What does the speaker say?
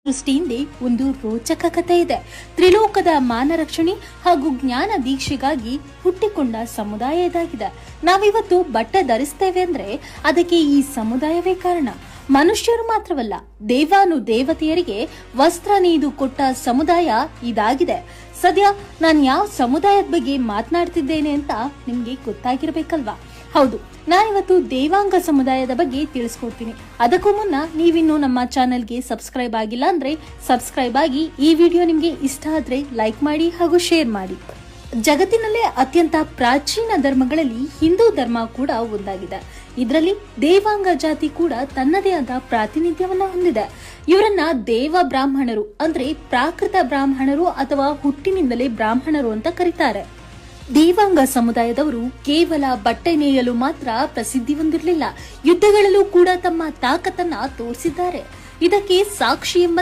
ದೃಷ್ಟಿಯಿಂದ ಒಂದು ರೋಚಕ ಕಥೆ ಇದೆ. ತ್ರಿಲೋಕದ ಮಾನ ರಕ್ಷಣೆ ಹಾಗೂ ಜ್ಞಾನ ದೀಕ್ಷೆಗಾಗಿ ಹುಟ್ಟಿಕೊಂಡ ಸಮುದಾಯ ಇದಾಗಿದೆ. ನಾವಿವತ್ತು ಬಟ್ಟೆ ಧರಿಸ್ತೇವೆ ಅಂದ್ರೆ ಅದಕ್ಕೆ ಈ ಸಮುದಾಯವೇ ಕಾರಣ. ಮನುಷ್ಯರು ಮಾತ್ರವಲ್ಲ, ದೇವಾನು ದೇವತೆಯರಿಗೆ ವಸ್ತ್ರ ನೇಯ್ದು ಕೊಟ್ಟ ಸಮುದಾಯ ಇದಾಗಿದೆ. ಸದ್ಯ ನಾನು ಯಾವ ಸಮುದಾಯದ ಬಗ್ಗೆ ಮಾತನಾಡ್ತಿದ್ದೇನೆ ಅಂತ ನಿಮ್ಗೆ ಗೊತ್ತಾಗಿರ್ಬೇಕಲ್ವಾ? ಹೌದು, ನಾನಿವತ್ತು ದೇವಾಂಗ ಸಮುದಾಯದ ಬಗ್ಗೆ ತಿಳಿಸ್ಕೊಡ್ತೀನಿ. ಅದಕ್ಕೂ ಮುನ್ನ ನೀವಿನ್ನು ನಮ್ಮ ಚಾನೆಲ್ಗೆ ಸಬ್ಸ್ಕ್ರೈಬ್ ಆಗಿಲ್ಲ ಅಂದ್ರೆ ಸಬ್ಸ್ಕ್ರೈಬ್ ಆಗಿ, ಈ ವಿಡಿಯೋ ನಿಮ್ಗೆ ಇಷ್ಟ ಆದ್ರೆ ಲೈಕ್ ಮಾಡಿ ಹಾಗೂ ಶೇರ್ ಮಾಡಿ. ಜಗತ್ತಿನಲ್ಲೇ ಅತ್ಯಂತ ಪ್ರಾಚೀನ ಧರ್ಮಗಳಲ್ಲಿ ಹಿಂದೂ ಧರ್ಮ ಕೂಡ ಒಂದಾಗಿದೆ. ಇದರಲ್ಲಿ ದೇವಾಂಗ ಜಾತಿ ಕೂಡ ತನ್ನದೇ ಆದ ಪ್ರಾತಿನಿಧ್ಯವನ್ನ ಹೊಂದಿದೆ. ಇವರನ್ನ ದೇವ ಬ್ರಾಹ್ಮಣರು ಅಂದ್ರೆ ಪ್ರಾಕೃತ ಬ್ರಾಹ್ಮಣರು ಅಥವಾ ಹುಟ್ಟಿನಿಂದಲೇ ಬ್ರಾಹ್ಮಣರು ಅಂತ ಕರೀತಾರೆ. ದೇವಾಂಗ ಸಮುದಾಯದವರು ಕೇವಲ ಬಟ್ಟೆ ನೇಯಲು ಮಾತ್ರ ಪ್ರಸಿದ್ಧಿ ಹೊಂದಿರಲಿಲ್ಲ, ಯುದ್ಧಗಳಲ್ಲೂ ಕೂಡ ತಮ್ಮ ತಾಕತ್ತನ್ನ ತೋರಿಸಿದ್ದಾರೆ. ಇದಕ್ಕೆ ಸಾಕ್ಷಿ ಎಂಬಂತೆ